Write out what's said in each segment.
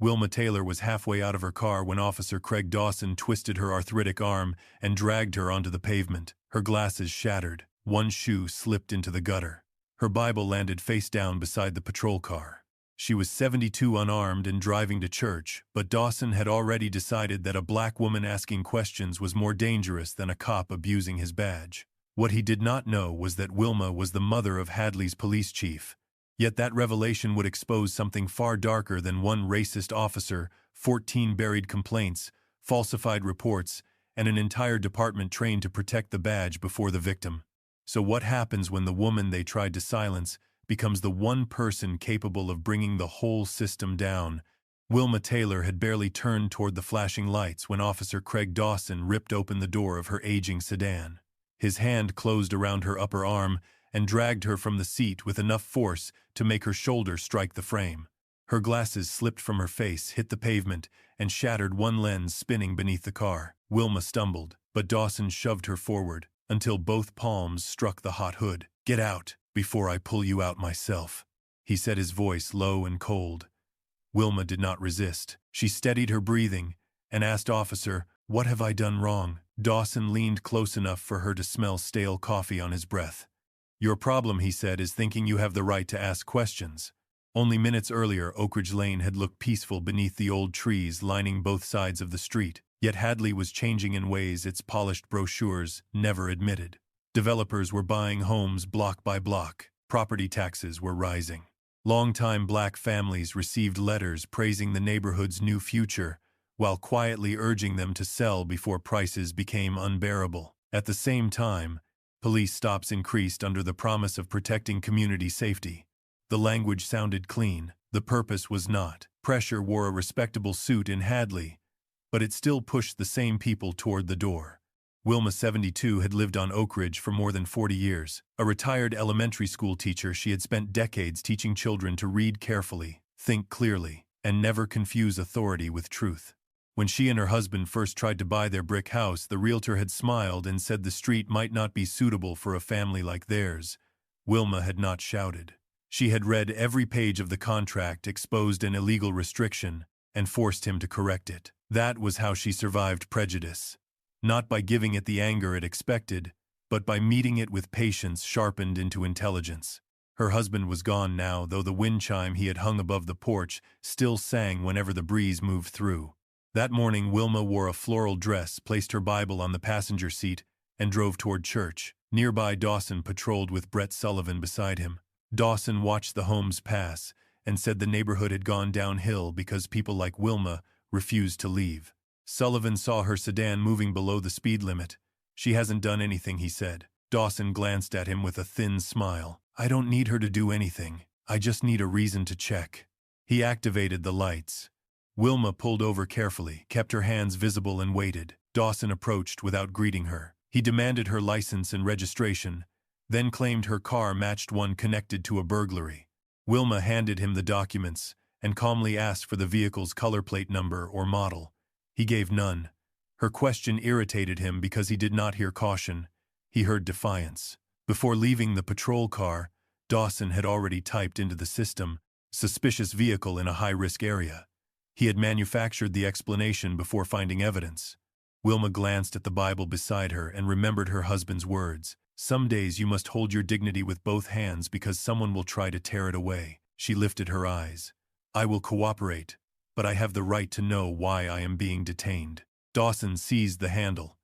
Wilma Taylor was halfway out of her car when Officer Craig Dawson twisted her arthritic arm and dragged her onto the pavement. Her glasses shattered. One shoe slipped into the gutter. Her Bible landed face down beside the patrol car. She was 72 unarmed and driving to church, but Dawson had already decided that a black woman asking questions was more dangerous than a cop abusing his badge. What he did not know was that Wilma was the mother of Hadley's police chief. Yet that revelation would expose something far darker than one racist officer, 14 buried complaints, falsified reports, and an entire department trained to protect the badge before the victim. So what happens when the woman they tried to silence becomes the one person capable of bringing the whole system down? Wilma Taylor had barely turned toward the flashing lights when Officer Craig Dawson ripped open the door of her aging sedan. His hand closed around her upper arm and dragged her from the seat with enough force to make her shoulder strike the frame. Her glasses slipped from her face, hit the pavement, and shattered one lens spinning beneath the car. Wilma stumbled, but Dawson shoved her forward until both palms struck the hot hood. "Get out, before I pull you out myself," he said, his voice low and cold. Wilma did not resist. She steadied her breathing and asked Officer, "What have I done wrong?" Dawson leaned close enough for her to smell stale coffee on his breath. "Your problem," he said, "is thinking you have the right to ask questions." Only minutes earlier, Oak Ridge Lane had looked peaceful beneath the old trees lining both sides of the street. Yet Hadley was changing in ways its polished brochures never admitted. Developers were buying homes block by block. Property taxes were rising. Longtime black families received letters praising the neighborhood's new future, while quietly urging them to sell before prices became unbearable. At the same time, police stops increased under the promise of protecting community safety. The language sounded clean. The purpose was not. Pressure wore a respectable suit in Hadley, but it still pushed the same people toward the door. Wilma, 72, had lived on Oak Ridge for more than 40 years. A retired elementary school teacher, she had spent decades teaching children to read carefully, think clearly, and never confuse authority with truth. When she and her husband first tried to buy their brick house, the realtor had smiled and said the street might not be suitable for a family like theirs. Wilma had not shouted. She had read every page of the contract, exposed an illegal restriction, and forced him to correct it. That was how she survived prejudice. Not by giving it the anger it expected, but by meeting it with patience sharpened into intelligence. Her husband was gone now, though the wind chime he had hung above the porch still sang whenever the breeze moved through. That morning, Wilma wore a floral dress, placed her Bible on the passenger seat, and drove toward church. Nearby, Dawson patrolled with Brett Sullivan beside him. Dawson watched the homes pass and said the neighborhood had gone downhill because people like Wilma refused to leave. Sullivan saw her sedan moving below the speed limit. "She hasn't done anything," he said. Dawson glanced at him with a thin smile. "I don't need her to do anything. I just need a reason to check." He activated the lights. Wilma pulled over carefully, kept her hands visible, and waited. Dawson approached without greeting her. He demanded her license and registration, then claimed her car matched one connected to a burglary. Wilma handed him the documents and calmly asked for the vehicle's color plate number or model. He gave none. Her question irritated him because he did not hear caution. He heard defiance. Before leaving the patrol car, Dawson had already typed into the system, "suspicious vehicle in a high-risk area." He had manufactured the explanation before finding evidence. Wilma glanced at the Bible beside her and remembered her husband's words. "Some days you must hold your dignity with both hands because someone will try to tear it away." She lifted her eyes. "I will cooperate, but I have the right to know why I am being detained." Dawson seized the handle.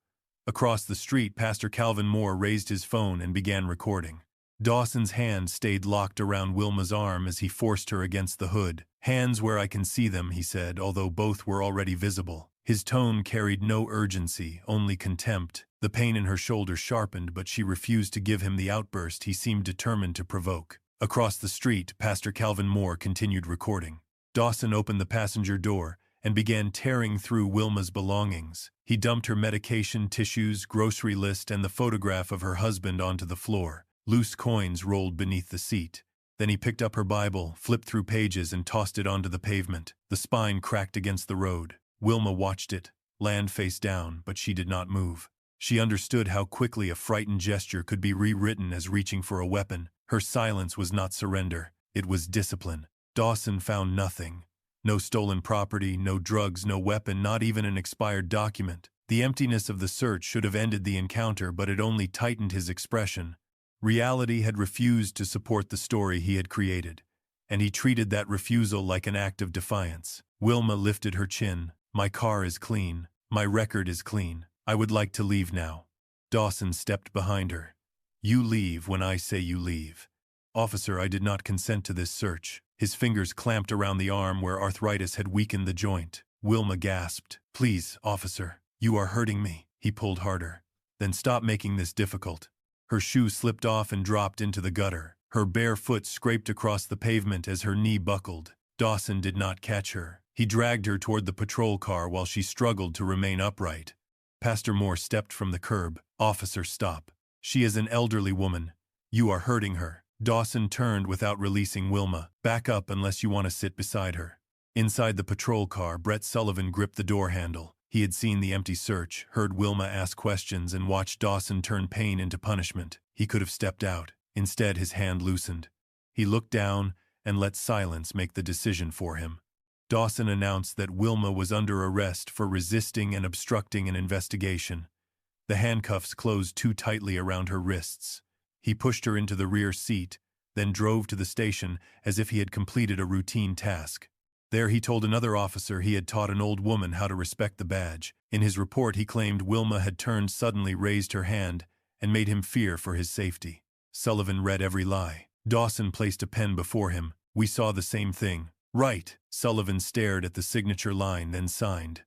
Across the street, Pastor Calvin Moore raised his phone and began recording. Dawson's hand stayed locked around Wilma's arm as he forced her against the hood. "Hands where I can see them," he said, although both were already visible. His tone carried no urgency, only contempt. The pain in her shoulder sharpened, but she refused to give him the outburst he seemed determined to provoke. Across the street, Pastor Calvin Moore continued recording. Dawson opened the passenger door and began tearing through Wilma's belongings. He dumped her medication, tissues, grocery list, and the photograph of her husband onto the floor. Loose coins rolled beneath the seat. Then he picked up her Bible, flipped through pages, and tossed it onto the pavement. The spine cracked against the road. Wilma watched it, land face down, but she did not move. She understood how quickly a frightened gesture could be rewritten as reaching for a weapon. Her silence was not surrender, it was discipline. Dawson found nothing. No stolen property, no drugs, no weapon, not even an expired document. The emptiness of the search should have ended the encounter, but it only tightened his expression. Reality had refused to support the story he had created, and he treated that refusal like an act of defiance. Wilma lifted her chin. My car is clean. My record is clean. I would like to leave now. Dawson stepped behind her. You leave when I say you leave. Officer, I did not consent to this search. His fingers clamped around the arm where arthritis had weakened the joint. Wilma gasped. Please, officer. You are hurting me. He pulled harder. Then stop making this difficult. Her shoe slipped off and dropped into the gutter. Her bare foot scraped across the pavement as her knee buckled. Dawson did not catch her. He dragged her toward the patrol car while she struggled to remain upright. Pastor Moore stepped from the curb. Officer, stop. She is an elderly woman. You are hurting her. Dawson turned without releasing Wilma. Back up unless you want to sit beside her. Inside the patrol car, Brett Sullivan gripped the door handle. He had seen the empty search, heard Wilma ask questions, and watched Dawson turn pain into punishment. He could have stepped out. Instead, his hand loosened. He looked down and let silence make the decision for him. Dawson announced that Wilma was under arrest for resisting and obstructing an investigation. The handcuffs closed too tightly around her wrists. He pushed her into the rear seat, then drove to the station as if he had completed a routine task. There he told another officer he had taught an old woman how to respect the badge. In his report he claimed Wilma had turned suddenly, raised her hand, and made him fear for his safety. Sullivan read every lie. Dawson placed a pen before him. We saw the same thing. Right. Sullivan stared at the signature line, then signed.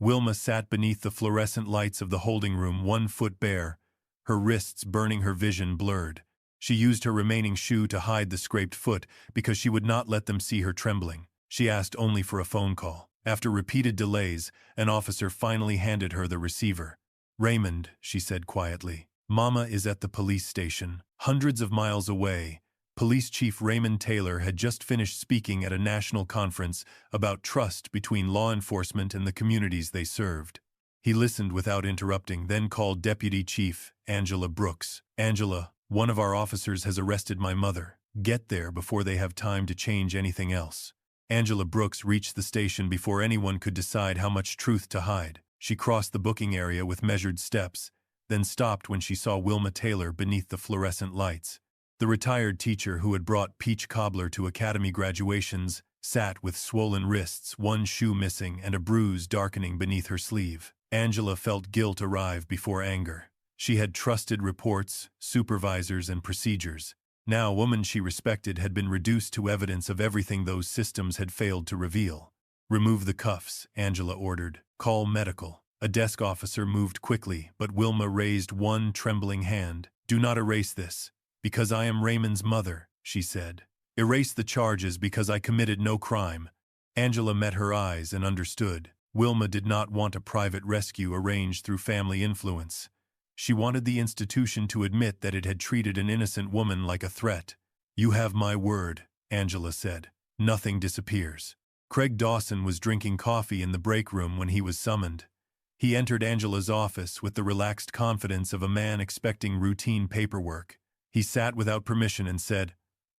Wilma sat beneath the fluorescent lights of the holding room, 1 foot bare, her wrists burning, her vision blurred. She used her remaining shoe to hide the scraped foot because she would not let them see her trembling. She asked only for a phone call. After repeated delays, an officer finally handed her the receiver. Raymond, she said quietly, Mama is at the police station, hundreds of miles away. Police Chief Raymond Taylor had just finished speaking at a national conference about trust between law enforcement and the communities they served. He listened without interrupting, then called Deputy Chief Angela Brooks. Angela, one of our officers has arrested my mother. Get there before they have time to change anything else. Angela Brooks reached the station before anyone could decide how much truth to hide. She crossed the booking area with measured steps, then stopped when she saw Wilma Taylor beneath the fluorescent lights. The retired teacher who had brought peach cobbler to academy graduations sat with swollen wrists, 1 shoe missing, and a bruise darkening beneath her sleeve. Angela felt guilt arrive before anger. She had trusted reports, supervisors, and procedures. Now, a woman she respected had been reduced to evidence of everything those systems had failed to reveal. Remove the cuffs, Angela ordered. Call medical. A desk officer moved quickly, but Wilma raised one trembling hand. Do not erase this. Because I am Raymond's mother, she said. Erase the charges because I committed no crime. Angela met her eyes and understood. Wilma did not want a private rescue arranged through family influence. She wanted the institution to admit that it had treated an innocent woman like a threat. You have my word, Angela said. Nothing disappears. Craig Dawson was drinking coffee in the break room when he was summoned. He entered Angela's office with the relaxed confidence of a man expecting routine paperwork. He sat without permission and said,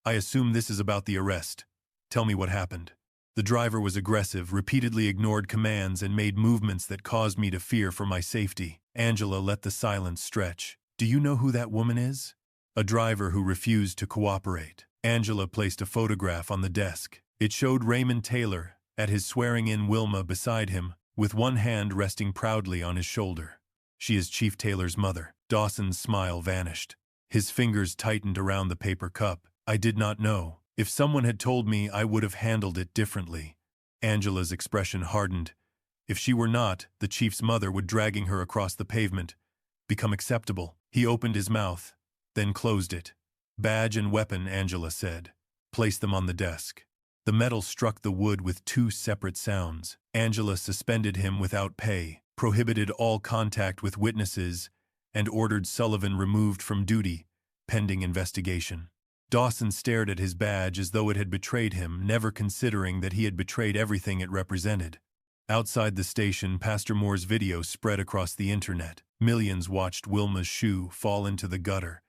I assume this is about the arrest. Tell me what happened. The driver was aggressive, repeatedly ignored commands, and made movements that caused me to fear for my safety. Angela let the silence stretch. Do you know who that woman is? A driver who refused to cooperate. Angela placed a photograph on the desk. It showed Raymond Taylor, at his swearing-in, Wilma beside him, with one hand resting proudly on his shoulder. She is Chief Taylor's mother. Dawson's smile vanished. His fingers tightened around the paper cup. I did not know. If someone had told me, I would have handled it differently. Angela's expression hardened. If she were not, the chief's mother would dragging her across the pavement become acceptable. He opened his mouth, then closed it. Badge and weapon, Angela said. Place them on the desk. The metal struck the wood with 2 separate sounds. Angela suspended him without pay, prohibited all contact with witnesses, and ordered Sullivan removed from duty, pending investigation. Dawson stared at his badge as though it had betrayed him, never considering that he had betrayed everything it represented. Outside the station, Pastor Moore's video spread across the internet. Millions watched Wilma's shoe fall into the gutter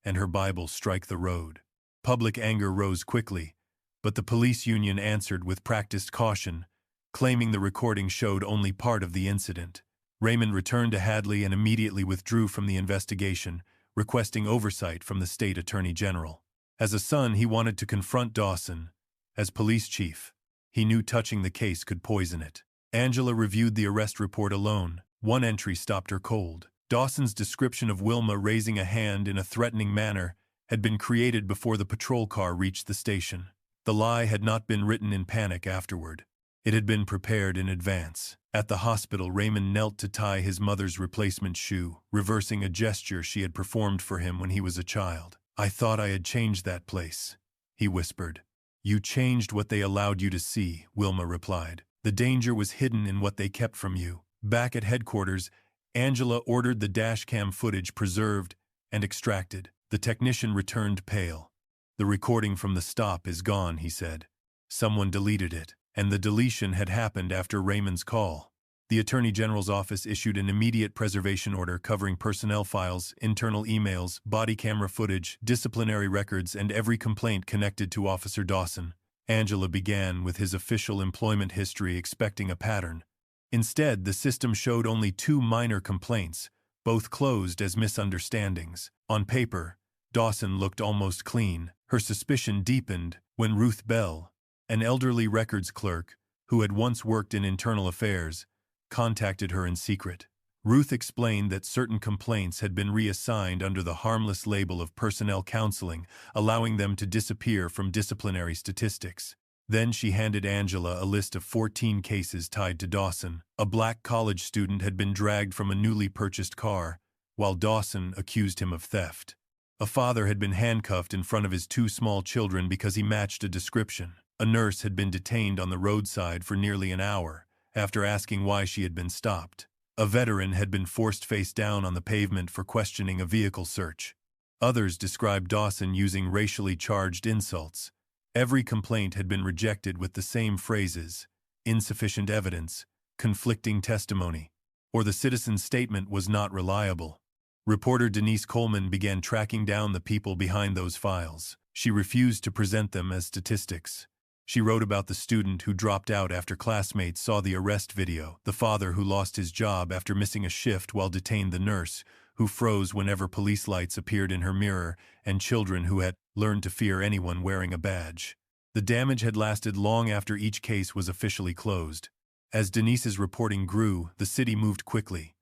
and her Bible strike the road. Public anger rose quickly, But the police union answered with practiced caution, claiming the recording showed only part of the incident. Raymond returned to Hadley and immediately withdrew from the investigation, requesting oversight from the state attorney general. As a son, he wanted to confront Dawson. As police chief, he knew touching the case could poison it. Angela reviewed the arrest report alone. One entry stopped her cold. Dawson's description of Wilma raising a hand in a threatening manner had been created before the patrol car reached the station. The lie had not been written in panic afterward. It had been prepared in advance. At the hospital, Raymond knelt to tie his mother's replacement shoe, reversing a gesture she had performed for him when he was a child. "I thought I had changed that place," he whispered. "You changed what they allowed you to see," Wilma replied. "The danger was hidden in what they kept from you." Back at headquarters, Angela ordered the dashcam footage preserved and extracted. The technician returned pale. "The recording from the stop is gone," he said. "Someone deleted it." And the deletion had happened after Raymond's call. The Attorney General's office issued an immediate preservation order covering personnel files, internal emails, body camera footage, disciplinary records, and every complaint connected to Officer Dawson. Angela began with his official employment history, expecting a pattern. Instead, the system showed only 2 minor complaints, both closed as misunderstandings. On paper, Dawson looked almost clean. Her suspicion deepened when Ruth Bell, an elderly records clerk who had once worked in internal affairs, contacted her in secret. Ruth explained that certain complaints had been reassigned under the harmless label of personnel counseling, allowing them to disappear from disciplinary statistics. Then she handed Angela a list of 14 cases tied to Dawson. A black college student had been dragged from a newly purchased car, while Dawson accused him of theft. A father had been handcuffed in front of his 2 small children because he matched a description. A nurse had been detained on the roadside for nearly an hour, after asking why she had been stopped. A veteran had been forced face down on the pavement for questioning a vehicle search. Others described Dawson using racially charged insults. Every complaint had been rejected with the same phrases: insufficient evidence, conflicting testimony, or the citizen's statement was not reliable. Reporter Denise Coleman began tracking down the people behind those files. She refused to present them as statistics. She wrote about the student who dropped out after classmates saw the arrest video, the father who lost his job after missing a shift while detained, the nurse who froze whenever police lights appeared in her mirror, and children who had learned to fear anyone wearing a badge. The damage had lasted long after each case was officially closed. As Denise's reporting grew, the city moved quickly.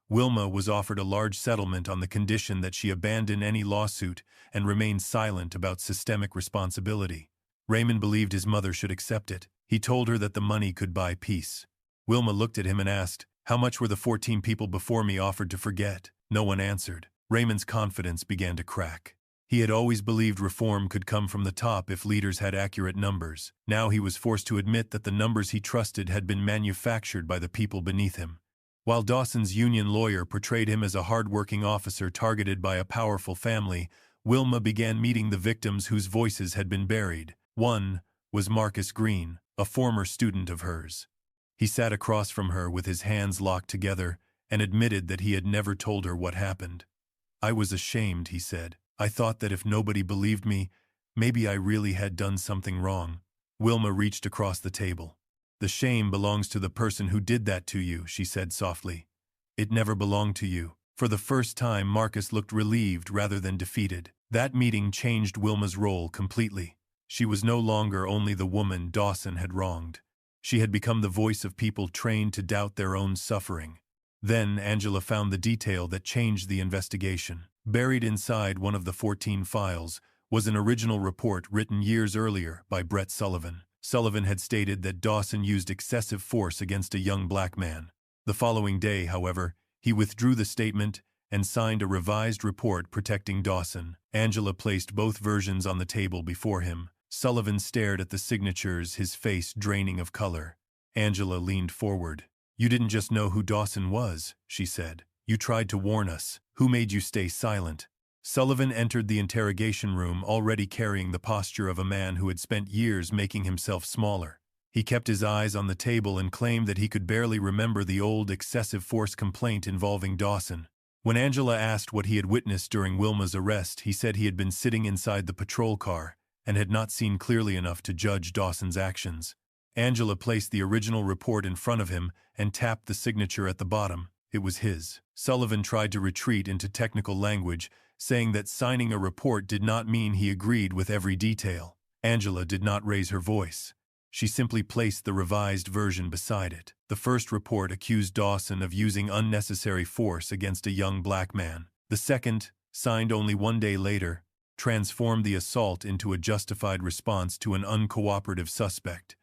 Wilma was offered a large settlement on the condition that she abandon any lawsuit and remain silent about systemic responsibility. Raymond believed his mother should accept it. He told her that the money could buy peace. Wilma looked at him and asked, "How much were the 14 people before me offered to forget?" No one answered. Raymond's confidence began to crack. He had always believed reform could come from the top if leaders had accurate numbers. Now he was forced to admit that the numbers he trusted had been manufactured by the people beneath him. While Dawson's union lawyer portrayed him as a hard-working officer targeted by a powerful family, Wilma began meeting the victims whose voices had been buried. One was Marcus Green, a former student of hers. He sat across from her with his hands locked together and admitted that he had never told her what happened. "I was ashamed," he said. "I thought that if nobody believed me, maybe I really had done something wrong." Wilma reached across the table. "The shame belongs to the person who did that to you," she said softly. "It never belonged to you." For the first time, Marcus looked relieved rather than defeated. That meeting changed Wilma's role completely. She was no longer only the woman Dawson had wronged. She had become the voice of people trained to doubt their own suffering. Then Angela found the detail that changed the investigation. Buried inside one of the 14 files was an original report written years earlier by Brett Sullivan. Sullivan had stated that Dawson used excessive force against a young black man. The following day, however, he withdrew the statement and signed a revised report protecting Dawson. Angela placed both versions on the table before him. Sullivan stared at the signatures, his face draining of color. Angela leaned forward. "You didn't just know who Dawson was," she said. "You tried to warn us. Who made you stay silent?" Sullivan entered the interrogation room already carrying the posture of a man who had spent years making himself smaller. He kept his eyes on the table and claimed that he could barely remember the old excessive force complaint involving Dawson. When Angela asked what he had witnessed during Wilma's arrest, he said he had been sitting inside the patrol car, and had not seen clearly enough to judge Dawson's actions. Angela placed the original report in front of him and tapped the signature at the bottom. It was his. Sullivan tried to retreat into technical language, saying that signing a report did not mean he agreed with every detail. Angela did not raise her voice. She simply placed the revised version beside it. The first report accused Dawson of using unnecessary force against a young black man. The second, signed only 1 day later, transformed the assault into a justified response to an uncooperative suspect.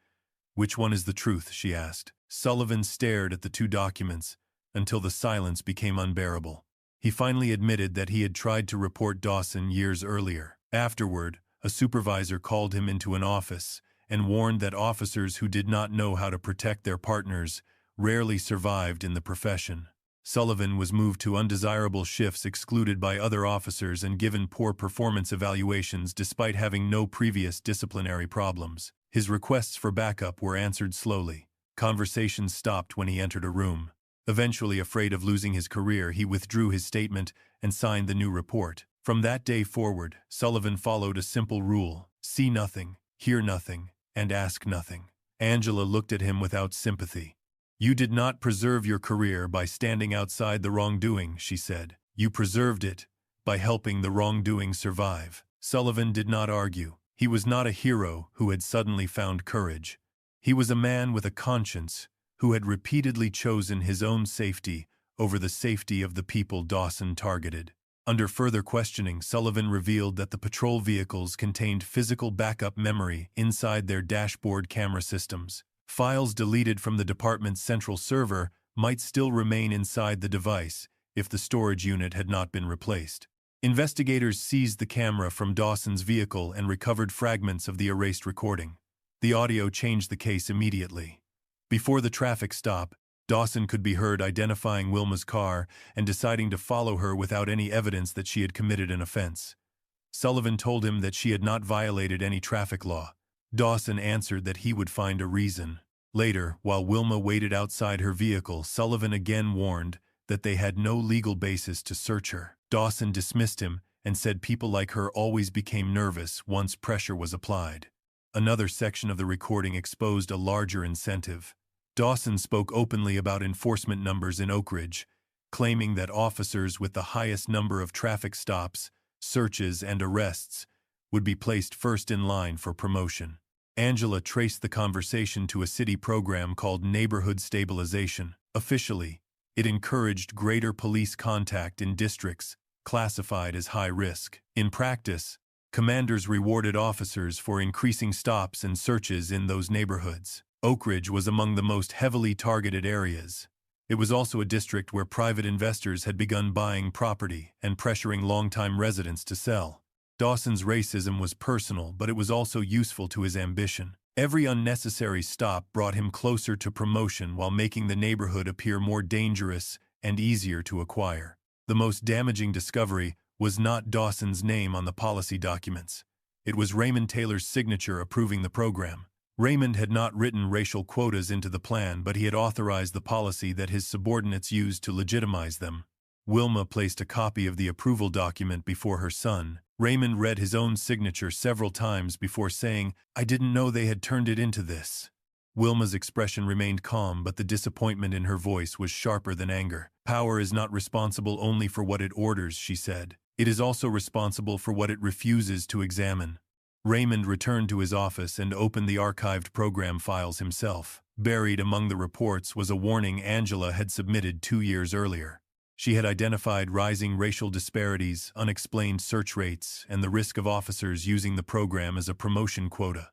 "Which one is the truth?" she asked. Sullivan stared at the two documents until the silence became unbearable. He finally admitted that he had tried to report Dawson years earlier. Afterward, a supervisor called him into an office and warned that officers who did not know how to protect their partners rarely survived in the profession. Sullivan was moved to undesirable shifts, excluded by other officers, and given poor performance evaluations despite having no previous disciplinary problems. His requests for backup were answered slowly. Conversations stopped when he entered a room. Eventually, afraid of losing his career, he withdrew his statement and signed the new report. From that day forward, Sullivan followed a simple rule: see nothing, hear nothing, and ask nothing. Angela looked at him without sympathy. "You did not preserve your career by standing outside the wrongdoing," she said. "You preserved it by helping the wrongdoing survive." Sullivan did not argue. He was not a hero who had suddenly found courage. He was a man with a conscience who had repeatedly chosen his own safety over the safety of the people Dawson targeted. Under further questioning, Sullivan revealed that the patrol vehicles contained physical backup memory inside their dashboard camera systems. Files deleted from the department's central server might still remain inside the device if the storage unit had not been replaced. Investigators seized the camera from Dawson's vehicle and recovered fragments of the erased recording. The audio changed the case immediately. Before the traffic stop, Dawson could be heard identifying Wilma's car and deciding to follow her without any evidence that she had committed an offense. Sullivan told him that she had not violated any traffic law. Dawson answered that he would find a reason. Later, while Wilma waited outside her vehicle, Sullivan again warned that they had no legal basis to search her. Dawson dismissed him and said people like her always became nervous once pressure was applied. Another section of the recording exposed a larger incentive. Dawson spoke openly about enforcement numbers in Oak Ridge, claiming that officers with the highest number of traffic stops, searches, and arrests would be placed first in line for promotion. Angela traced the conversation to a city program called Neighborhood Stabilization. Officially, it encouraged greater police contact in districts classified as high risk. In practice, commanders rewarded officers for increasing stops and searches in those neighborhoods. Oak Ridge was among the most heavily targeted areas. It was also a district where private investors had begun buying property and pressuring longtime residents to sell. Dawson's racism was personal, but it was also useful to his ambition. Every unnecessary stop brought him closer to promotion while making the neighborhood appear more dangerous and easier to acquire. The most damaging discovery was not Dawson's name on the policy documents. It was Raymond Taylor's signature approving the program. Raymond had not written racial quotas into the plan, but he had authorized the policy that his subordinates used to legitimize them. Wilma placed a copy of the approval document before her son. Raymond read his own signature several times before saying, "I didn't know they had turned it into this." Wilma's expression remained calm, but the disappointment in her voice was sharper than anger. "Power is not responsible only for what it orders," she said. "It is also responsible for what it refuses to examine." Raymond returned to his office and opened the archived program files himself. Buried among the reports was a warning Angela had submitted 2 years earlier. She had identified rising racial disparities, unexplained search rates, and the risk of officers using the program as a promotion quota.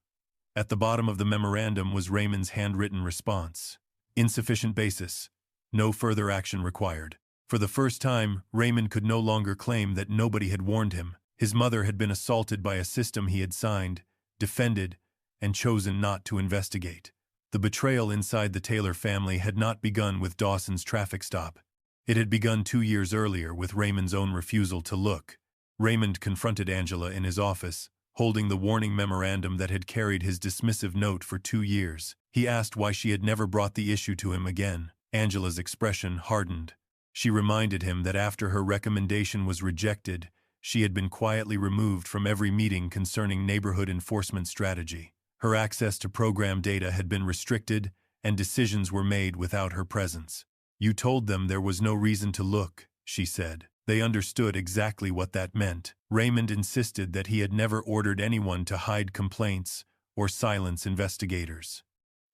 At the bottom of the memorandum was Raymond's handwritten response: "Insufficient basis. No further action required." For the first time, Raymond could no longer claim that nobody had warned him. His mother had been assaulted by a system he had signed, defended, and chosen not to investigate. The betrayal inside the Taylor family had not begun with Dawson's traffic stop. It had begun 2 years earlier with Raymond's own refusal to look. Raymond confronted Angela in his office, holding the warning memorandum that had carried his dismissive note for 2 years. He asked why she had never brought the issue to him again. Angela's expression hardened. She reminded him that after her recommendation was rejected, she had been quietly removed from every meeting concerning neighborhood enforcement strategy. Her access to program data had been restricted, and decisions were made without her presence. "You told them there was no reason to look," she said. They understood exactly what that meant. Raymond insisted that he had never ordered anyone to hide complaints or silence investigators.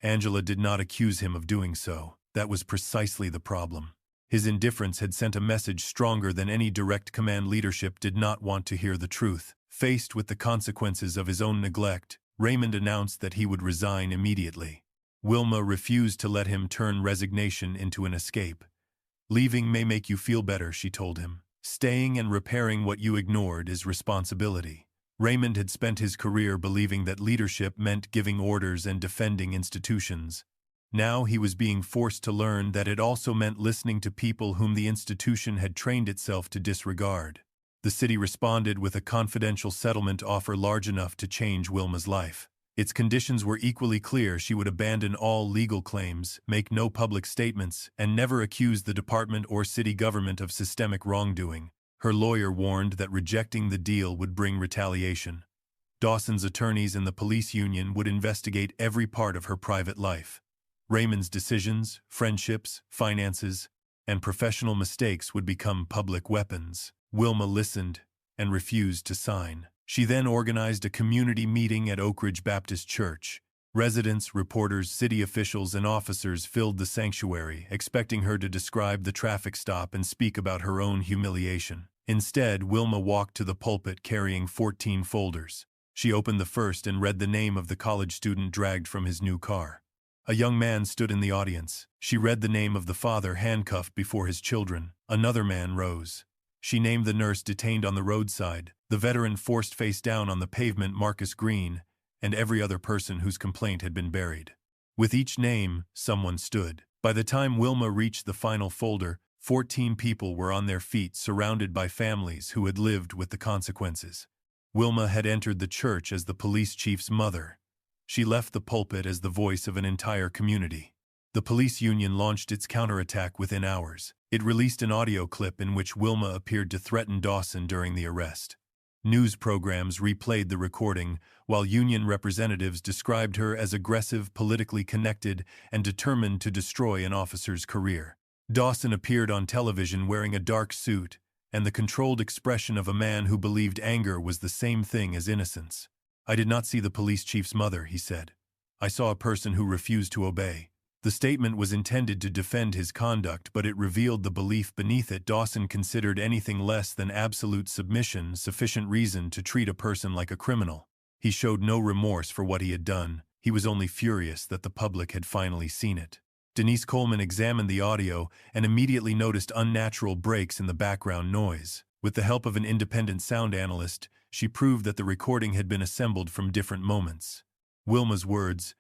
Angela did not accuse him of doing so. That was precisely the problem. His indifference had sent a message stronger than any direct command. Leadership did not want to hear the truth. Faced with the consequences of his own neglect, Raymond announced that he would resign immediately. Wilma refused to let him turn resignation into an escape. "Leaving may make you feel better," she told him. "Staying and repairing what you ignored is responsibility." Raymond had spent his career believing that leadership meant giving orders and defending institutions. Now he was being forced to learn that it also meant listening to people whom the institution had trained itself to disregard. The city responded with a confidential settlement offer large enough to change Wilma's life. Its conditions were equally clear. She would abandon all legal claims, make no public statements, and never accuse the department or city government of systemic wrongdoing. Her lawyer warned that rejecting the deal would bring retaliation. Dawson's attorneys and the police union would investigate every part of her private life. Raymond's decisions, friendships, finances, and professional mistakes would become public weapons. Wilma listened and refused to sign. She then organized a community meeting at Oak Ridge Baptist Church. Residents, reporters, city officials, and officers filled the sanctuary, expecting her to describe the traffic stop and speak about her own humiliation. Instead, Wilma walked to the pulpit carrying 14 folders. She opened the first and read the name of the college student dragged from his new car. A young man stood in the audience. She read the name of the father handcuffed before his children. Another man rose. She named the nurse detained on the roadside, the veteran forced face down on the pavement, Marcus Green, and every other person whose complaint had been buried. With each name, someone stood. By the time Wilma reached the final folder, 14 people were on their feet, surrounded by families who had lived with the consequences. Wilma had entered the church as the police chief's mother. She left the pulpit as the voice of an entire community. The police union launched its counterattack within hours. It released an audio clip in which Wilma appeared to threaten Dawson during the arrest. News programs replayed the recording, while union representatives described her as aggressive, politically connected, and determined to destroy an officer's career. Dawson appeared on television wearing a dark suit and the controlled expression of a man who believed anger was the same thing as innocence. "I did not see the police chief's mother," he said. "I saw a person who refused to obey." The statement was intended to defend his conduct, but it revealed the belief beneath it. Dawson considered anything less than absolute submission sufficient reason to treat a person like a criminal. He showed no remorse for what he had done. He was only furious that the public had finally seen it. Denise Coleman examined the audio and immediately noticed unnatural breaks in the background noise. With the help of an independent sound analyst, she proved that the recording had been assembled from different moments. Wilma's words,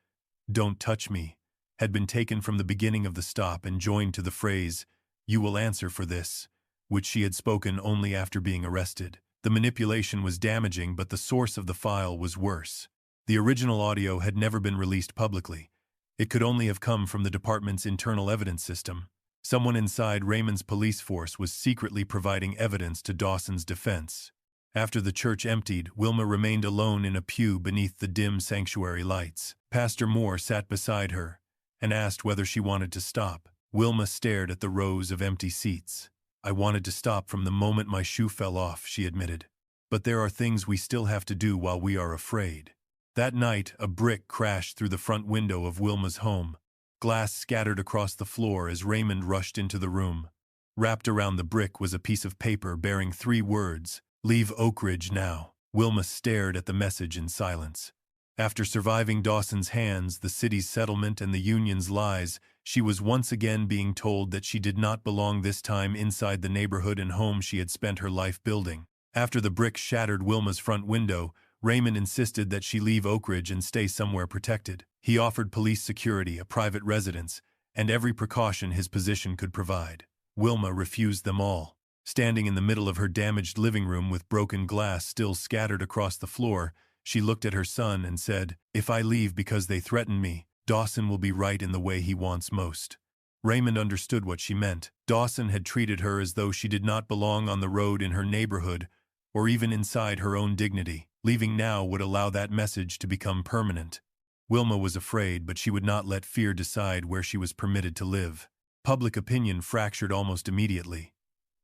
"Don't touch me," had been taken from the beginning of the stop and joined to the phrase, "You will answer for this," which she had spoken only after being arrested. The manipulation was damaging, but the source of the file was worse. The original audio had never been released publicly. It could only have come from the department's internal evidence system. Someone inside Raymond's police force was secretly providing evidence to Dawson's defense. After the church emptied, Wilma remained alone in a pew beneath the dim sanctuary lights. Pastor Moore sat beside her and asked whether she wanted to stop. Wilma stared at the rows of empty seats. "I wanted to stop from the moment my shoe fell off," she admitted. "But there are things we still have to do while we are afraid." That night, a brick crashed through the front window of Wilma's home. Glass scattered across the floor as Raymond rushed into the room. Wrapped around the brick was a piece of paper bearing 3 words, "Leave Oak Ridge now." Wilma stared at the message in silence. After surviving Dawson's hands, the city's settlement, and the union's lies, she was once again being told that she did not belong, this time inside the neighborhood and home she had spent her life building. After the brick shattered Wilma's front window, Raymond insisted that she leave Oak Ridge and stay somewhere protected. He offered police security, a private residence, and every precaution his position could provide. Wilma refused them all. Standing in the middle of her damaged living room with broken glass still scattered across the floor, she looked at her son and said, "If I leave because they threaten me, Dawson will be right in the way he wants most." Raymond understood what she meant. Dawson had treated her as though she did not belong on the road in her neighborhood, or even inside her own dignity. Leaving now would allow that message to become permanent. Wilma was afraid, but she would not let fear decide where she was permitted to live. Public opinion fractured almost immediately.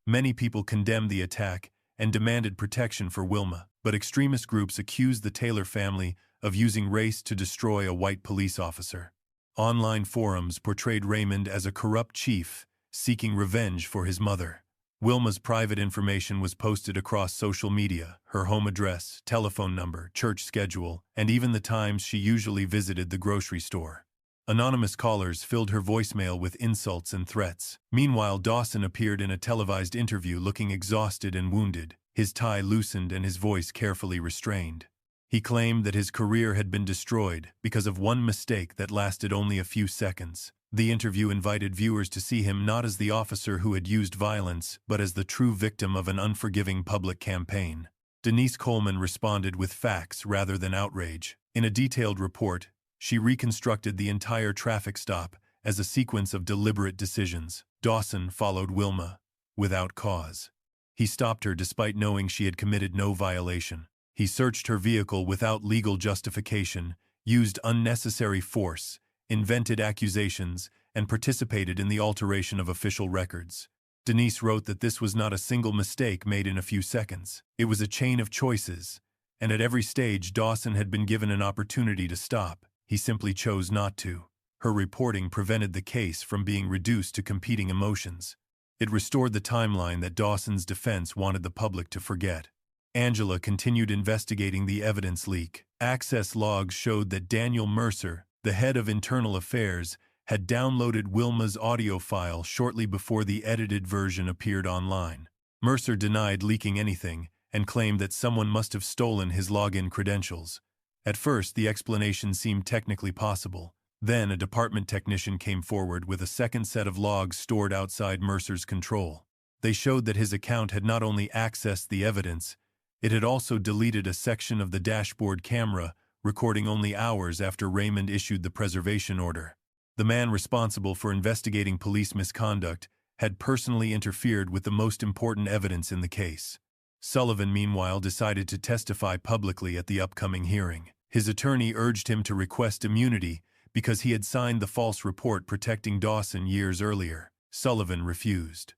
Many people condemned the attack and demanded protection for Wilma, but extremist groups accused the Taylor family of using race to destroy a white police officer. Online forums portrayed Raymond as a corrupt chief seeking revenge for his mother. Wilma's private information was posted across social media: her home address, telephone number, church schedule, and even the times she usually visited the grocery store. Anonymous callers filled her voicemail with insults and threats. Meanwhile, Dawson appeared in a televised interview looking exhausted and wounded, his tie loosened and his voice carefully restrained. He claimed that his career had been destroyed because of one mistake that lasted only a few seconds. The interview invited viewers to see him not as the officer who had used violence, but as the true victim of an unforgiving public campaign. Denise Coleman responded with facts rather than outrage. In a detailed report, she reconstructed the entire traffic stop as a sequence of deliberate decisions. Dawson followed Wilma without cause. He stopped her despite knowing she had committed no violation. He searched her vehicle without legal justification, used unnecessary force, invented accusations, and participated in the alteration of official records. Denise wrote that this was not a single mistake made in a few seconds. It was a chain of choices, and at every stage Dawson had been given an opportunity to stop. He simply chose not to. Her reporting prevented the case from being reduced to competing emotions. It restored the timeline that Dawson's defense wanted the public to forget. Angela continued investigating the evidence leak. Access logs showed that Daniel Mercer, the head of Internal Affairs, had downloaded Wilma's audio file shortly before the edited version appeared online. Mercer denied leaking anything and claimed that someone must have stolen his login credentials. At first, the explanation seemed technically possible. Then, a department technician came forward with a second set of logs stored outside Mercer's control. They showed that his account had not only accessed the evidence, it had also deleted a section of the dashboard camera, recording only hours after Raymond issued the preservation order. The man responsible for investigating police misconduct had personally interfered with the most important evidence in the case. Sullivan, meanwhile, decided to testify publicly at the upcoming hearing. His attorney urged him to request immunity because he had signed the false report protecting Dawson years earlier. Sullivan refused.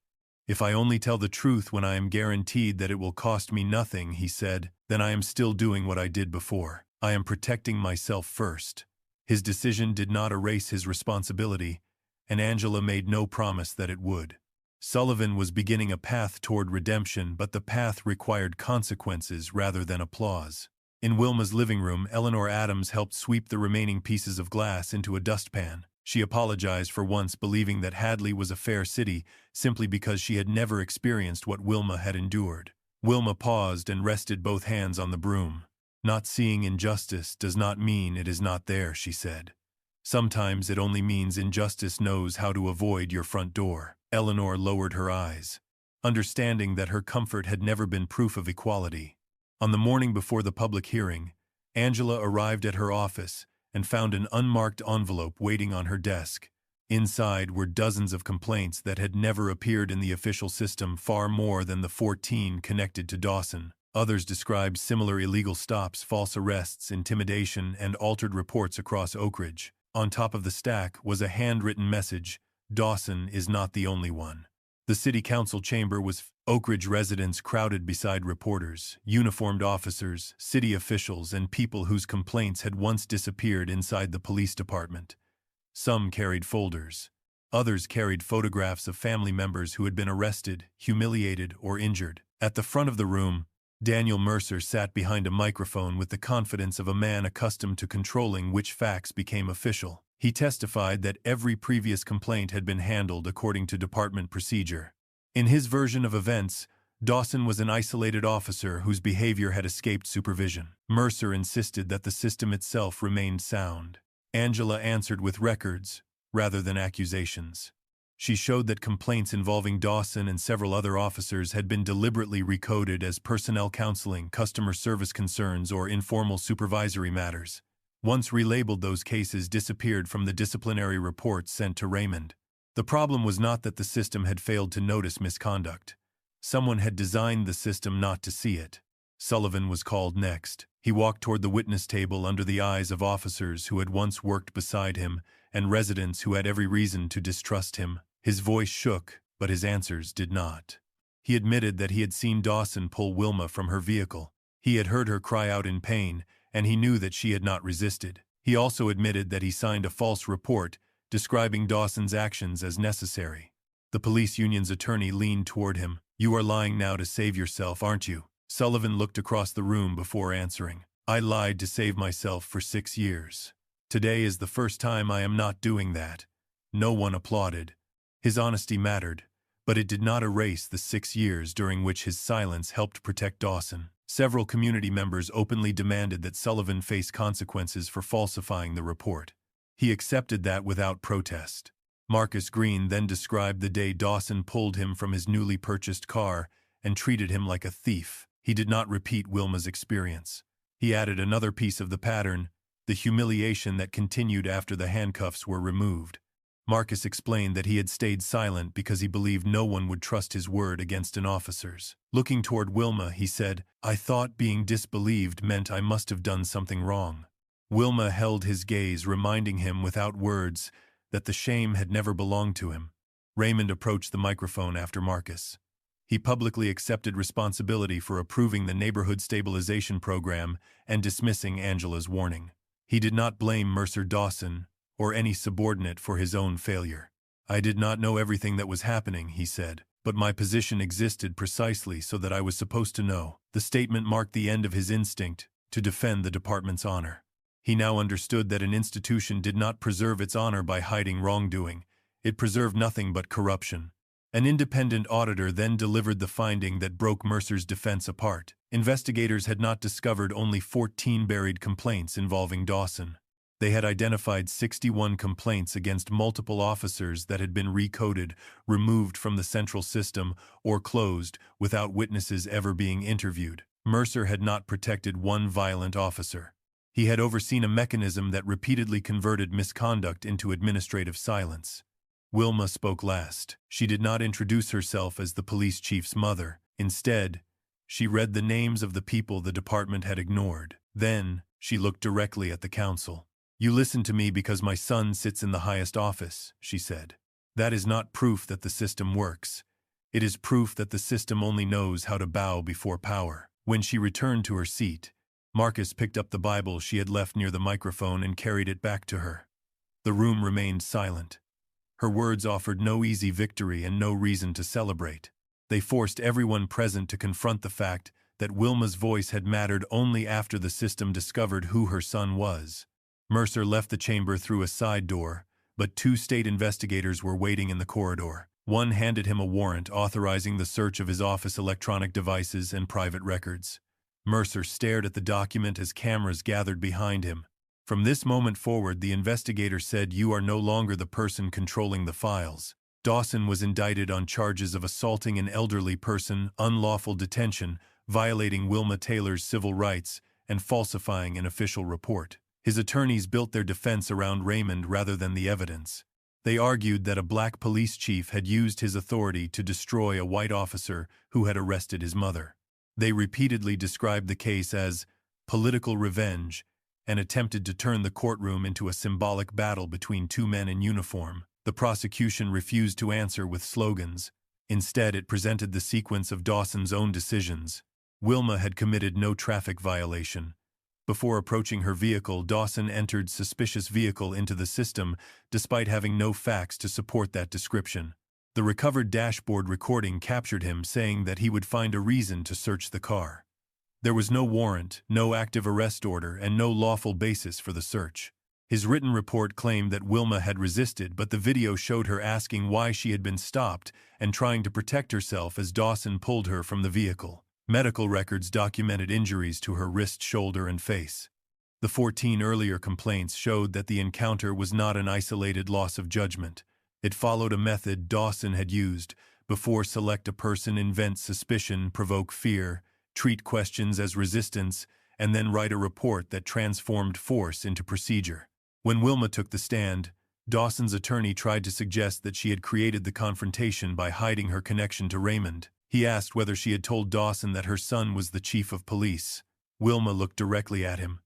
"If I only tell the truth when I am guaranteed that it will cost me nothing," he said, "then I am still doing what I did before. I am protecting myself first." His decision did not erase his responsibility, and Angela made no promise that it would. Sullivan was beginning a path toward redemption, but the path required consequences rather than applause. In Wilma's living room, Eleanor Adams helped sweep the remaining pieces of glass into a dustpan. She apologized for once believing that Hadley was a fair city simply because she had never experienced what Wilma had endured. Wilma paused and rested both hands on the broom. "Not seeing injustice does not mean it is not there," she said. "Sometimes it only means injustice knows how to avoid your front door." Eleanor lowered her eyes, understanding that her comfort had never been proof of equality. On the morning before the public hearing, Angela arrived at her office and found an unmarked envelope waiting on her desk. Inside were dozens of complaints that had never appeared in the official system, far more than the 14 connected to Dawson. Others described similar illegal stops, false arrests, intimidation, and altered reports across Oak Ridge. On top of the stack was a handwritten message: "Dawson is not the only one." The city council chamber was Oak Ridge residents crowded beside reporters, uniformed officers, city officials, and people whose complaints had once disappeared inside the police department. Some carried folders. Others carried photographs of family members who had been arrested, humiliated, or injured. At the front of the room, Daniel Mercer sat behind a microphone with the confidence of a man accustomed to controlling which facts became official. He testified that every previous complaint had been handled according to department procedure. In his version of events, Dawson was an isolated officer whose behavior had escaped supervision. Mercer insisted that the system itself remained sound. Angela answered with records, rather than accusations. She showed that complaints involving Dawson and several other officers had been deliberately recoded as personnel counseling, customer service concerns, or informal supervisory matters. Once relabeled, those cases disappeared from the disciplinary reports sent to Raymond. The problem was not that the system had failed to notice misconduct. Someone had designed the system not to see it. Sullivan was called next. He walked toward the witness table under the eyes of officers who had once worked beside him and residents who had every reason to distrust him. His voice shook, but his answers did not. He admitted that he had seen Dawson pull Wilma from her vehicle. He had heard her cry out in pain, and he knew that she had not resisted. He also admitted that he signed a false report describing Dawson's actions as necessary. The police union's attorney leaned toward him. "You are lying now to save yourself, aren't you?" Sullivan looked across the room before answering. "I lied to save myself for 6 years. Today is the first time I am not doing that." No one applauded. His honesty mattered, but it did not erase the 6 years during which his silence helped protect Dawson. Several community members openly demanded that Sullivan face consequences for falsifying the report. He accepted that without protest. Marcus Green then described the day Dawson pulled him from his newly purchased car and treated him like a thief. He did not repeat Wilma's experience. He added another piece of the pattern, the humiliation that continued after the handcuffs were removed. Marcus explained that he had stayed silent because he believed no one would trust his word against an officer's. Looking toward Wilma, he said, "I thought being disbelieved meant I must have done something wrong." Wilma held his gaze, reminding him without words that the shame had never belonged to him. Raymond approached the microphone after Marcus. He publicly accepted responsibility for approving the neighborhood stabilization program and dismissing Angela's warning. He did not blame Mercer Dawson or any subordinate for his own failure. "I did not know everything that was happening," he said, "but my position existed precisely so that I was supposed to know." The statement marked the end of his instinct to defend the department's honor. He now understood that an institution did not preserve its honor by hiding wrongdoing. It preserved nothing but corruption. An independent auditor then delivered the finding that broke Mercer's defense apart. Investigators had not discovered only 14 buried complaints involving Dawson. They had identified 61 complaints against multiple officers that had been recoded, removed from the central system, or closed without witnesses ever being interviewed. Mercer had not protected one violent officer. He had overseen a mechanism that repeatedly converted misconduct into administrative silence. Wilma spoke last. She did not introduce herself as the police chief's mother. Instead, she read the names of the people the department had ignored. Then, she looked directly at the council. "You listen to me because my son sits in the highest office," she said. "That is not proof that the system works. It is proof that the system only knows how to bow before power." When she returned to her seat, Marcus picked up the Bible she had left near the microphone and carried it back to her. The room remained silent. Her words offered no easy victory and no reason to celebrate. They forced everyone present to confront the fact that Wilma's voice had mattered only after the system discovered who her son was. Mercer left the chamber through a side door, but 2 state investigators were waiting in the corridor. One handed him a warrant authorizing the search of his office electronic devices and private records. Mercer stared at the document as cameras gathered behind him. From this moment forward, the investigator said, "You are no longer the person controlling the files." Dawson was indicted on charges of assaulting an elderly person, unlawful detention, violating Wilma Taylor's civil rights, and falsifying an official report. His attorneys built their defense around Raymond rather than the evidence. They argued that a black police chief had used his authority to destroy a white officer who had arrested his mother. They repeatedly described the case as political revenge and attempted to turn the courtroom into a symbolic battle between 2 men in uniform. The prosecution refused to answer with slogans. Instead, it presented the sequence of Dawson's own decisions. Wilma had committed no traffic violation. Before approaching her vehicle, Dawson entered suspicious vehicle into the system, despite having no facts to support that description. The recovered dashboard recording captured him saying that he would find a reason to search the car. There was no warrant, no active arrest order, and no lawful basis for the search. His written report claimed that Wilma had resisted, but the video showed her asking why she had been stopped and trying to protect herself as Dawson pulled her from the vehicle. Medical records documented injuries to her wrist, shoulder, and face. The 14 earlier complaints showed that the encounter was not an isolated loss of judgment. It followed a method Dawson had used before: select a person, invent suspicion, provoke fear, treat questions as resistance, and then write a report that transformed force into procedure. When Wilma took the stand, Dawson's attorney tried to suggest that she had created the confrontation by hiding her connection to Raymond. He asked whether she had told Dawson that her son was the chief of police. Wilma looked directly at him.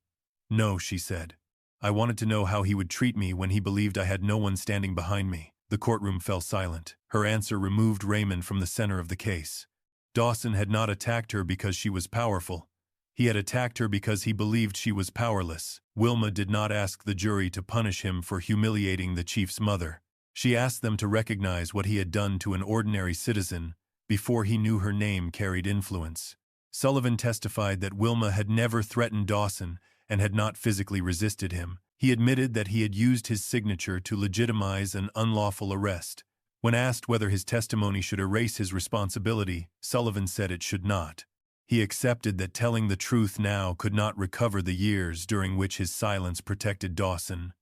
"No," she said. "I wanted to know how he would treat me when he believed I had no one standing behind me." The courtroom fell silent. Her answer removed Raymond from the center of the case. Dawson had not attacked her because she was powerful. He had attacked her because he believed she was powerless. Wilma did not ask the jury to punish him for humiliating the chief's mother. She asked them to recognize what he had done to an ordinary citizen before he knew her name carried influence. Sullivan testified that Wilma had never threatened Dawson and had not physically resisted him. He admitted that he had used his signature to legitimize an unlawful arrest. When asked whether his testimony should erase his responsibility, Sullivan said it should not. He accepted that telling the truth now could not recover the years during which his silence protected Dawson.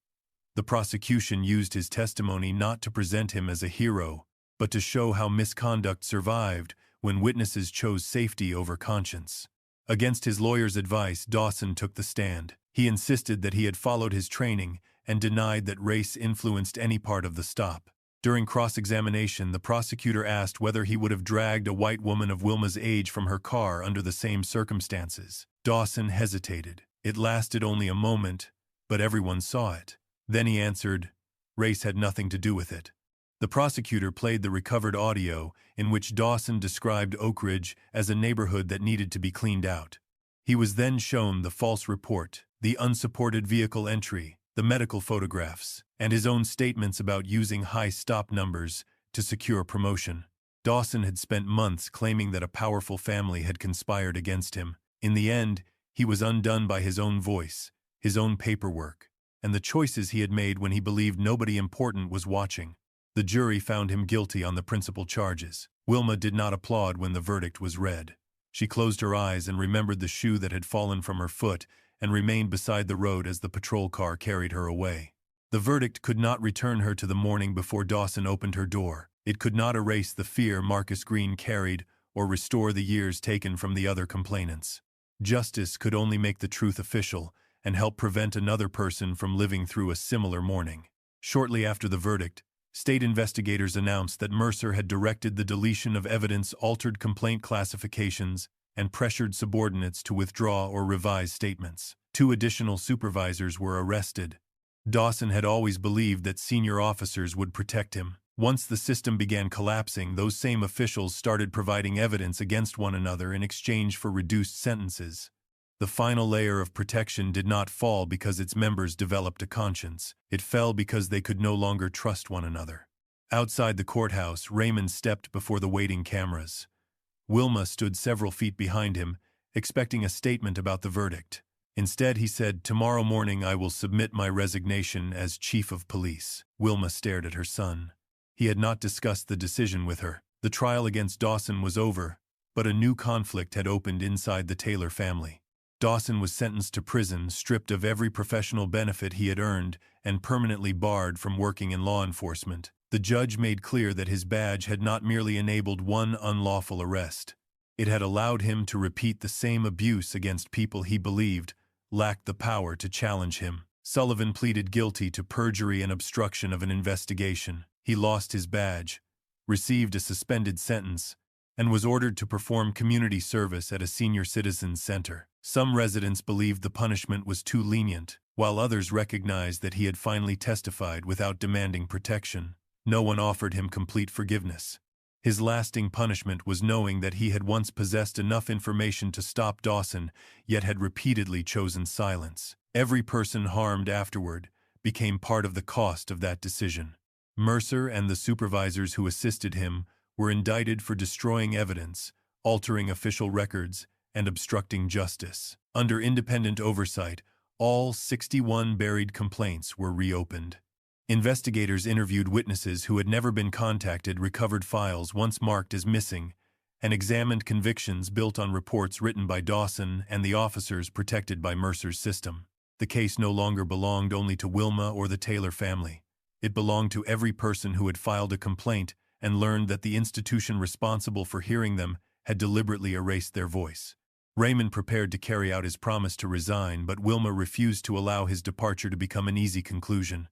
The prosecution used his testimony not to present him as a hero, but to show how misconduct survived when witnesses chose safety over conscience. Against his lawyer's advice, Dawson took the stand. He insisted that he had followed his training and denied that race influenced any part of the stop. During cross-examination, the prosecutor asked whether he would have dragged a white woman of Wilma's age from her car under the same circumstances. Dawson hesitated. It lasted only a moment, but everyone saw it. Then he answered, "Race had nothing to do with it." The prosecutor played the recovered audio in which Dawson described Oak Ridge as a neighborhood that needed to be cleaned out. He was then shown the false report, the unsupported vehicle entry, the medical photographs, and his own statements about using high stop numbers to secure promotion. Dawson had spent months claiming that a powerful family had conspired against him. In the end, he was undone by his own voice, his own paperwork, and the choices he had made when he believed nobody important was watching. The jury found him guilty on the principal charges. Wilma did not applaud when the verdict was read. She closed her eyes and remembered the shoe that had fallen from her foot and remained beside the road as the patrol car carried her away. The verdict could not return her to the morning before Dawson opened her door. It could not erase the fear Marcus Green carried or restore the years taken from the other complainants. Justice could only make the truth official and help prevent another person from living through a similar morning. Shortly after the verdict, state investigators announced that Mercer had directed the deletion of evidence, altered complaint classifications, and pressured subordinates to withdraw or revise statements. 2 additional supervisors were arrested. Dawson had always believed that senior officers would protect him. Once the system began collapsing, those same officials started providing evidence against one another in exchange for reduced sentences. The final layer of protection did not fall because its members developed a conscience. It fell because they could no longer trust one another. Outside the courthouse, Raymond stepped before the waiting cameras. Wilma stood several feet behind him, expecting a statement about the verdict. Instead, he said, "Tomorrow morning I will submit my resignation as chief of police." Wilma stared at her son. He had not discussed the decision with her. The trial against Dawson was over, but a new conflict had opened inside the Taylor family. Dawson was sentenced to prison, stripped of every professional benefit he had earned, and permanently barred from working in law enforcement. The judge made clear that his badge had not merely enabled one unlawful arrest. It had allowed him to repeat the same abuse against people he believed lacked the power to challenge him. Sullivan pleaded guilty to perjury and obstruction of an investigation. He lost his badge, received a suspended sentence, and was ordered to perform community service at a senior citizens center. Some residents believed the punishment was too lenient, while others recognized that he had finally testified without demanding protection. No one offered him complete forgiveness. His lasting punishment was knowing that he had once possessed enough information to stop Dawson, yet had repeatedly chosen silence. Every person harmed afterward became part of the cost of that decision. Mercer and the supervisors who assisted him were indicted for destroying evidence, altering official records, and obstructing justice. Under independent oversight, all 61 buried complaints were reopened. Investigators interviewed witnesses who had never been contacted, recovered files once marked as missing, and examined convictions built on reports written by Dawson and the officers protected by Mercer's system. The case no longer belonged only to Wilma or the Taylor family. It belonged to every person who had filed a complaint and learned that the institution responsible for hearing them had deliberately erased their voice. Raymond prepared to carry out his promise to resign, but Wilma refused to allow his departure to become an easy conclusion.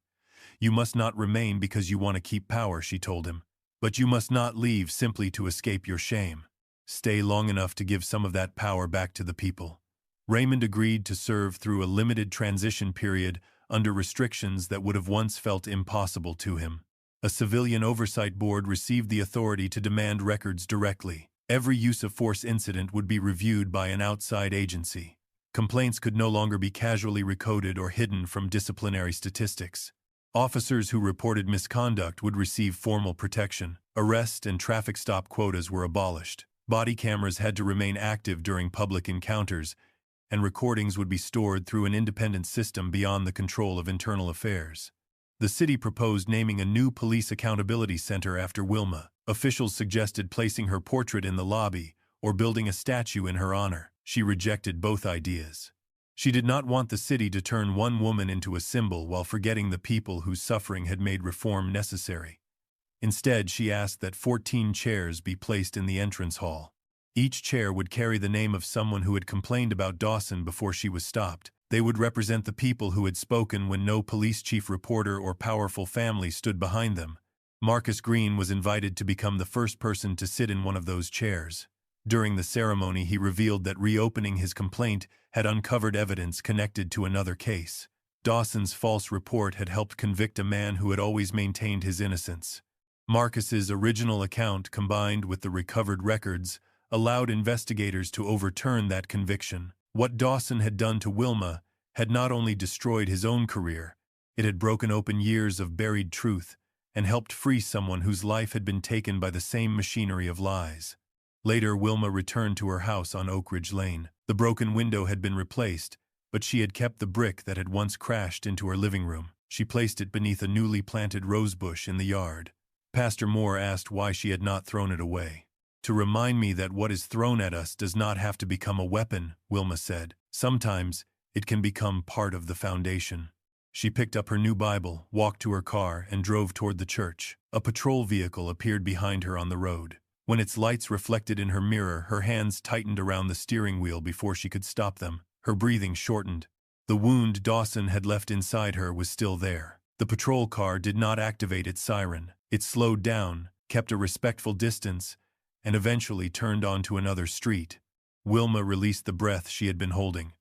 "You must not remain because you want to keep power," she told him. "But you must not leave simply to escape your shame." stay long enough to give some of that power back to the people. Raymond agreed to serve through a limited transition period under restrictions that would have once felt impossible to him. A civilian oversight board received the authority to demand records directly. Every use of force incident would be reviewed by an outside agency. Complaints could no longer be casually recoded or hidden from disciplinary statistics. Officers who reported misconduct would receive formal protection. Arrest and traffic stop quotas were abolished. Body cameras had to remain active during public encounters, and recordings would be stored through an independent system beyond the control of internal affairs. The city proposed naming a new police accountability center after Wilma. Officials suggested placing her portrait in the lobby or building a statue in her honor. She rejected both ideas. She did not want the city to turn one woman into a symbol while forgetting the people whose suffering had made reform necessary. Instead, she asked that 14 chairs be placed in the entrance hall. Each chair would carry the name of someone who had complained about Dawson before she was stopped. They would represent the people who had spoken when no police chief, reporter, or powerful family stood behind them. Marcus Green was invited to become the first person to sit in one of those chairs. During the ceremony, he revealed that reopening his complaint had uncovered evidence connected to another case. Dawson's false report had helped convict a man who had always maintained his innocence. Marcus's original account, combined with the recovered records, allowed investigators to overturn that conviction. What Dawson had done to Wilma had not only destroyed his own career, it had broken open years of buried truth and helped free someone whose life had been taken by the same machinery of lies. Later, Wilma returned to her house on Oak Ridge Lane. The broken window had been replaced, but she had kept the brick that had once crashed into her living room. She placed it beneath a newly planted rosebush in the yard. Pastor Moore asked why she had not thrown it away. "To remind me that what is thrown at us does not have to become a weapon," Wilma said. "Sometimes it can become part of the foundation." She picked up her new Bible, walked to her car, and drove toward the church. A patrol vehicle appeared behind her on the road. When its lights reflected in her mirror, her hands tightened around the steering wheel before she could stop them. Her breathing shortened. The wound Dawson had left inside her was still there. The patrol car did not activate its siren. It slowed down, kept a respectful distance, and eventually turned onto another street. Wilma released the breath she had been holding.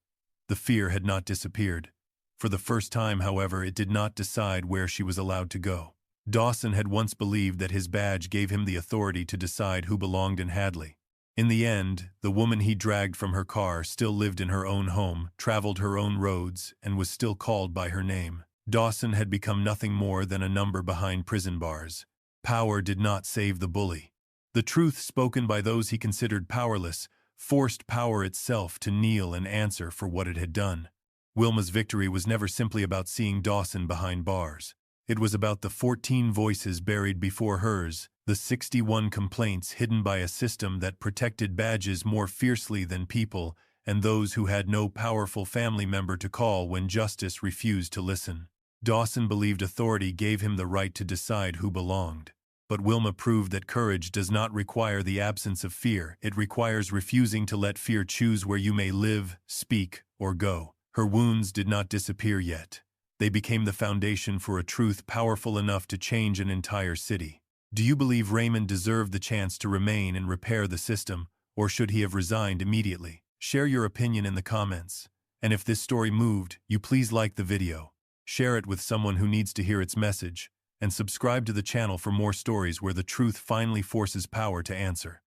The fear had not disappeared. For the first time, however, it did not decide where she was allowed to go. Dawson had once believed that his badge gave him the authority to decide who belonged in Hadley. In the end, the woman he dragged from her car still lived in her own home, traveled her own roads, and was still called by her name. Dawson had become nothing more than a number behind prison bars. Power did not save the bully. The truth spoken by those he considered powerless forced power itself to kneel and answer for what it had done. Wilma's victory was never simply about seeing Dawson behind bars. It was about the 14 voices buried before hers, the 61 complaints hidden by a system that protected badges more fiercely than people, and those who had no powerful family member to call when justice refused to listen. Dawson believed authority gave him the right to decide who belonged. But Wilma proved that courage does not require the absence of fear. It requires refusing to let fear choose where you may live, speak, or go. Her wounds did not disappear yet. They became the foundation for a truth powerful enough to change an entire city. Do you believe Raymond deserved the chance to remain and repair the system, or should he have resigned immediately? Share your opinion in the comments. And if this story moved you, please like the video, share it with someone who needs to hear its message, and subscribe to the channel for more stories where the truth finally forces power to answer.